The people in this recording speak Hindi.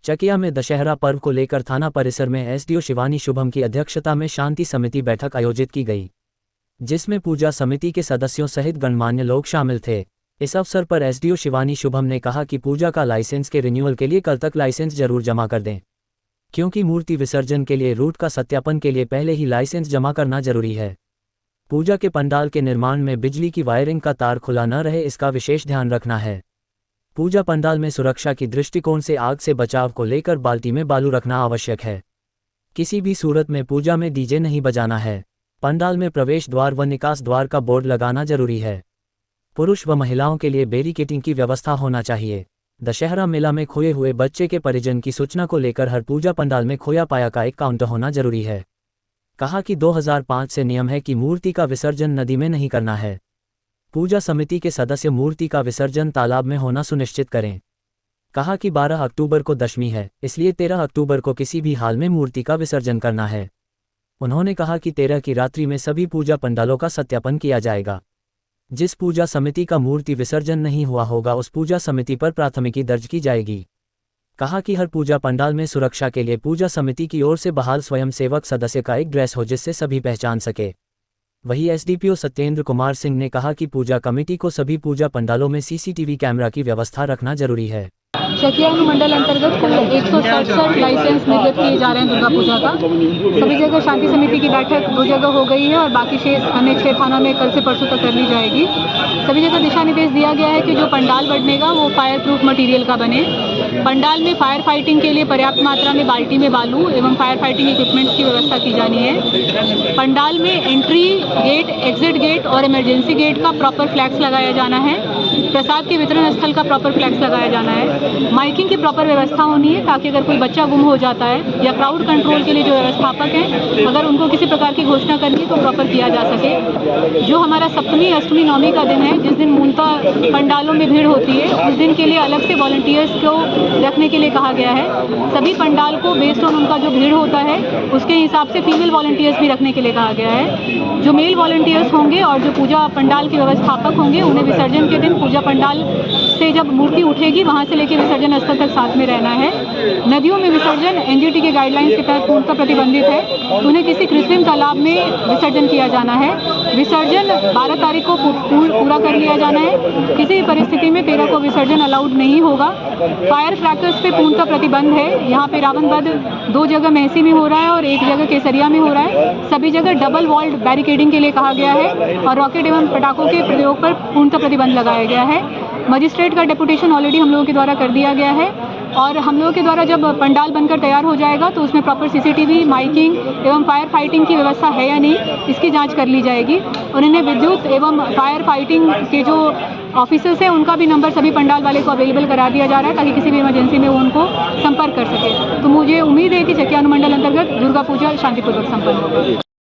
चकिया में दशहरा पर्व को लेकर थाना परिसर में एसडीओ शिवानी शुभम की अध्यक्षता में शांति समिति बैठक आयोजित की गई, जिसमें पूजा समिति के सदस्यों सहित गणमान्य लोग शामिल थे। इस अवसर पर एसडीओ शिवानी शुभम ने कहा कि पूजा का लाइसेंस के रिन्यूअल के लिए कल तक लाइसेंस जरूर जमा कर दें, क्योंकि मूर्ति विसर्जन के लिए रूट का सत्यापन के लिए पहले ही लाइसेंस जमा करना जरूरी है। पूजा के पंडाल के निर्माण में बिजली की वायरिंग का तार खुला न रहे, इसका विशेष ध्यान रखना है। पूजा पंडाल में सुरक्षा की दृष्टिकोण से आग से बचाव को लेकर बाल्टी में बालू रखना आवश्यक है। किसी भी सूरत में पूजा में डीजे नहीं बजाना है। पंडाल में प्रवेश द्वार व निकास द्वार का बोर्ड लगाना जरूरी है। पुरुष व महिलाओं के लिए बैरिकेडिंग की व्यवस्था होना चाहिए। दशहरा मेला में खोए हुए बच्चे के परिजन की सूचना को लेकर हर पूजा पंडाल में खोया पाया का एक काउंटर होना जरूरी है। कहा कि 2005 से नियम है कि मूर्ति का विसर्जन नदी में नहीं करना है। पूजा समिति के सदस्य मूर्ति का विसर्जन तालाब में होना सुनिश्चित करें। कहा कि 12 अक्टूबर को दशमी है, इसलिए 13 अक्टूबर को किसी भी हाल में मूर्ति का विसर्जन करना है। उन्होंने कहा कि 13 की रात्रि में सभी पूजा पंडालों का सत्यापन किया जाएगा। जिस पूजा समिति का मूर्ति विसर्जन नहीं हुआ होगा उस पूजा समिति पर प्राथमिकी दर्ज की जाएगी। कहा कि हर पूजा पंडाल में सुरक्षा के लिए पूजा समिति की ओर से बहाल स्वयंसेवक सदस्य का एक ड्रेस हो जिससे सभी पहचान सके। वहीं एसडीपीओ सत्येंद्र कुमार सिंह ने कहा कि पूजा कमेटी को सभी पूजा पंडालों में सीसीटीवी कैमरा की व्यवस्था रखना जरूरी है। चकिया मंडल अंतर्गत कुल 167 लाइसेंस निर्गत किए जा रहे हैं दुर्गा पूजा का। सभी जगह शांति समिति की बैठक 2 जगह हो गई है और बाकी शेष अन्य 6 थानों में कल से परसों तक कर ली जाएगी। सभी जगह दिशा निर्देश दिया गया है कि जो पंडाल बनेगा वो फायर प्रूफ मटेरियल का बने। पंडाल में फायर फाइटिंग के लिए पर्याप्त मात्रा में बाल्टी में बालू एवं फायर फाइटिंग इक्विपमेंट्स की व्यवस्था की जानी है। पंडाल में एंट्री गेट, एग्जिट गेट और इमरजेंसी गेट का प्रॉपर फ्लैग्स लगाया जाना है। प्रसाद के वितरण स्थल का प्रॉपर फ्लैग्स लगाया जाना है। माइकिंग की प्रॉपर व्यवस्था होनी है ताकि अगर कोई बच्चा गुम हो जाता है या क्राउड कंट्रोल के लिए जो व्यवस्थापक हैं अगर उनको किसी प्रकार की घोषणा करनी है तो प्रॉपर किया जा सके। जो हमारा सप्तमी, अष्टमी, नवमी का दिन है, जिस दिन मूलतः पंडालों में भीड़ होती है, उस दिन के लिए अलग से वॉलंटियर्स को रखने के लिए कहा गया है। सभी पंडाल को बेस्ड ऑन उनका जो भीड़ होता है उसके हिसाब से फीमेल वॉलंटियर्स भी रखने के लिए कहा गया है। जो मेल वॉलंटियर्स होंगे और जो पूजा पंडाल के व्यवस्थापक होंगे उन्हें विसर्जन के दिन पूजा पंडाल से जब मूर्ति उठेगी वहाँ से लेकर विसर्जन स्थल तक साथ में रहना है। नदियों में विसर्जन एनजीटी के गाइडलाइंस के तहत पूर्णतः प्रतिबंधित है, तो उन्हें किसी कृत्रिम तालाब में विसर्जन किया जाना है। विसर्जन 12 तारीख को पूरा कर लिया जाना है। किसी भी परिस्थिति में 13 को विसर्जन अलाउड नहीं होगा। फायर क्रैकर्स पे पूर्णतः प्रतिबंध है। यहाँ पे रावण वध 2 जगह महसी में हो रहा है और 1 जगह केसरिया में हो रहा है। सभी जगह डबल वॉल्ड बैरिकेडिंग के लिए कहा गया है और रॉकेट एवं पटाखों के प्रयोग पर पूर्णतः प्रतिबंध लगाया गया है। मजिस्ट्रेट का डेपुटेशन ऑलरेडी हम लोगों के द्वारा कर दिया गया है और हम लोगों के द्वारा जब पंडाल बनकर तैयार हो जाएगा तो उसमें प्रॉपर सीसीटीवी, माइकिंग एवं फायर फाइटिंग की व्यवस्था है या नहीं, इसकी जांच कर ली जाएगी। और इन्हें विद्युत एवं फायर फाइटिंग के जो ऑफिसर्स हैं उनका भी नंबर सभी पंडाल वाले को अवेलेबल करा दिया जा रहा है ताकि किसी भी इमरजेंसी में वो उनको संपर्क कर सके। तो मुझे उम्मीद है कि चकिया अनुमंडल अंतर्गत दुर्गा पूजा शांतिपूर्वक संपन्न होगी।